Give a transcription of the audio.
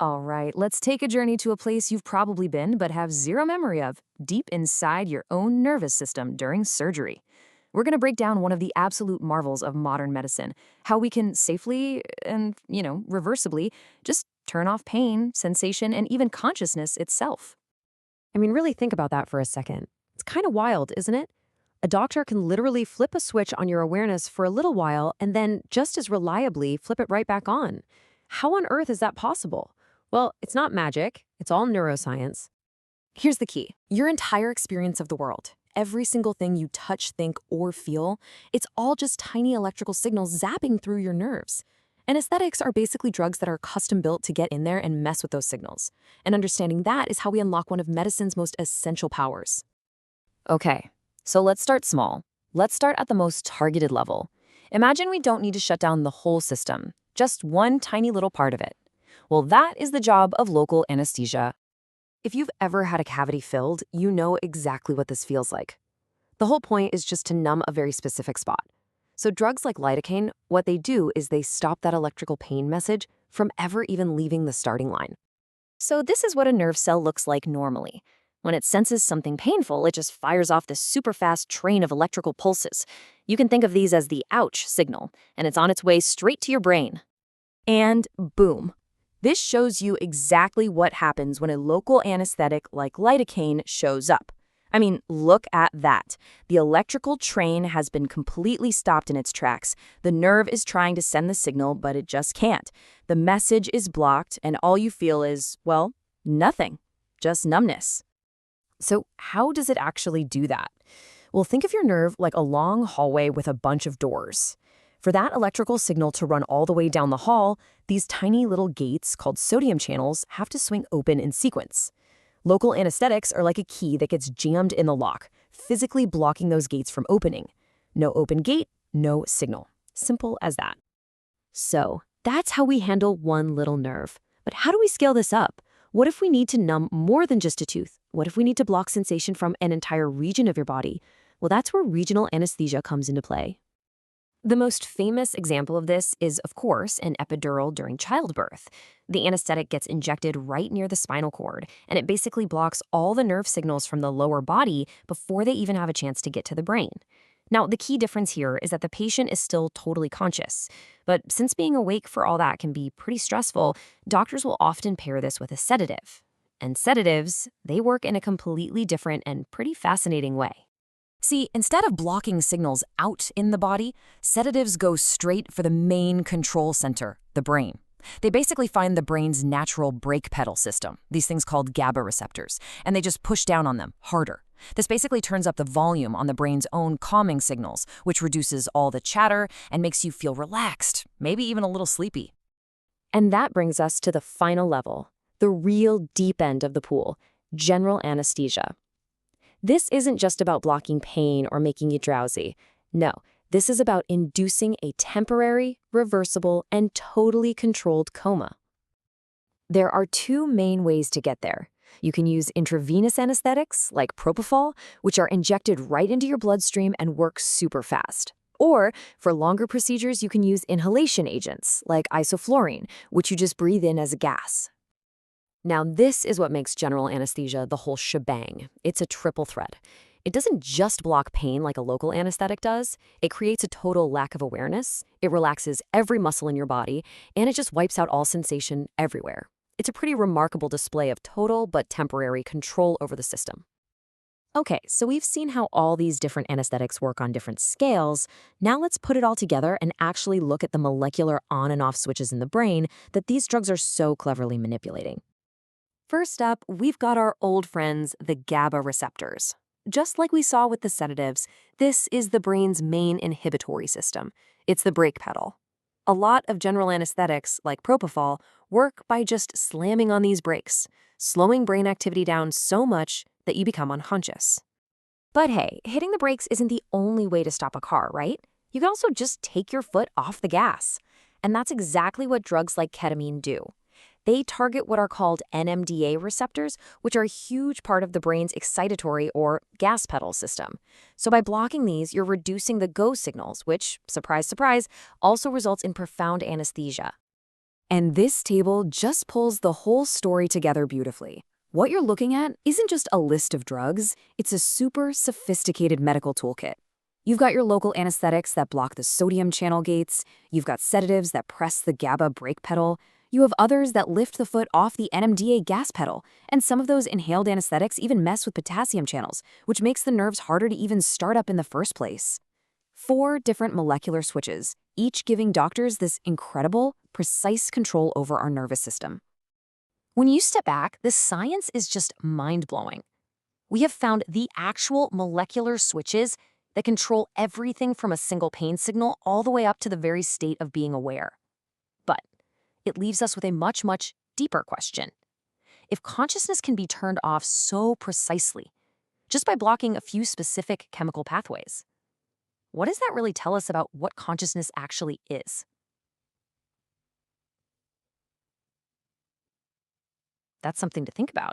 All right, let's take a journey to a place you've probably been but have zero memory of, deep inside your own nervous system during surgery. We're going to break down one of the absolute marvels of modern medicine, how we can safely and, reversibly just turn off pain, sensation, and even consciousness itself. I mean, really think about that for a second. It's kind of wild, isn't it? A doctor can literally flip a switch on your awareness for a little while and then just as reliably flip it right back on. How on earth is that possible? Well, it's not magic, it's all neuroscience. Here's the key. Your entire experience of the world, every single thing you touch, think, or feel, it's all just tiny electrical signals zapping through your nerves. Anesthetics are basically drugs that are custom built to get in there and mess with those signals. And understanding that is how we unlock one of medicine's most essential powers. Okay, so let's start small. Let's start at the most targeted level. Imagine we don't need to shut down the whole system, just one tiny little part of it. Well, that is the job of local anesthesia. If you've ever had a cavity filled, you know exactly what this feels like. The whole point is just to numb a very specific spot. So drugs like lidocaine, what they do is they stop that electrical pain message from ever even leaving the starting line. So this is what a nerve cell looks like normally. When it senses something painful, it just fires off this super fast train of electrical pulses. You can think of these as the ouch signal, and it's on its way straight to your brain. And boom. This shows you exactly what happens when a local anesthetic like lidocaine shows up. I mean, look at that. The electrical train has been completely stopped in its tracks. The nerve is trying to send the signal, but it just can't. The message is blocked, and all you feel is, well, nothing. Just numbness. So how does it actually do that? Well, think of your nerve like a long hallway with a bunch of doors. For that electrical signal to run all the way down the hall, these tiny little gates called sodium channels have to swing open in sequence. Local anesthetics are like a key that gets jammed in the lock, physically blocking those gates from opening. No open gate, no signal. Simple as that. So that's how we handle one little nerve. But how do we scale this up? What if we need to numb more than just a tooth? What if we need to block sensation from an entire region of your body? Well, that's where regional anesthesia comes into play. The most famous example of this is, of course, an epidural during childbirth. The anesthetic gets injected right near the spinal cord, and it basically blocks all the nerve signals from the lower body before they even have a chance to get to the brain. Now, the key difference here is that the patient is still totally conscious. But since being awake for all that can be pretty stressful, doctors will often pair this with a sedative. And sedatives, they work in a completely different and pretty fascinating way. See, instead of blocking signals out in the body, sedatives go straight for the main control center, the brain. They basically find the brain's natural brake pedal system, these things called GABA receptors, and they just push down on them harder. This basically turns up the volume on the brain's own calming signals, which reduces all the chatter and makes you feel relaxed, maybe even a little sleepy. And that brings us to the final level, the real deep end of the pool, general anesthesia. This isn't just about blocking pain or making you drowsy. No, this is about inducing a temporary, reversible, and totally controlled coma. There are two main ways to get there. You can use intravenous anesthetics, like propofol, which are injected right into your bloodstream and work super fast. Or, for longer procedures, you can use inhalation agents, like isoflurane, which you just breathe in as a gas. Now, this is what makes general anesthesia the whole shebang. It's a triple threat. It doesn't just block pain like a local anesthetic does. It creates a total lack of awareness. It relaxes every muscle in your body, and it just wipes out all sensation everywhere. It's a pretty remarkable display of total but temporary control over the system. Okay, so we've seen how all these different anesthetics work on different scales. Now let's put it all together and actually look at the molecular on and off switches in the brain that these drugs are so cleverly manipulating. First up, we've got our old friends, the GABA receptors. Just like we saw with the sedatives, this is the brain's main inhibitory system. It's the brake pedal. A lot of general anesthetics, like propofol, work by just slamming on these brakes, slowing brain activity down so much that you become unconscious. But hey, hitting the brakes isn't the only way to stop a car, right? You can also just take your foot off the gas. And that's exactly what drugs like ketamine do. They target what are called NMDA receptors, which are a huge part of the brain's excitatory or gas pedal system. So by blocking these, you're reducing the go signals, which, surprise, surprise, also results in profound anesthesia. And this table just pulls the whole story together beautifully. What you're looking at isn't just a list of drugs, it's a super sophisticated medical toolkit. You've got your local anesthetics that block the sodium channel gates, you've got sedatives that press the GABA brake pedal, you have others that lift the foot off the NMDA gas pedal, and some of those inhaled anesthetics even mess with potassium channels, which makes the nerves harder to even start up in the first place. 4 different molecular switches, each giving doctors this incredible, precise control over our nervous system. When you step back, the science is just mind-blowing. We have found the actual molecular switches that control everything from a single pain signal all the way up to the very state of being aware. But it leaves us with a much, much deeper question. If consciousness can be turned off so precisely, just by blocking a few specific chemical pathways, what does that really tell us about what consciousness actually is? That's something to think about.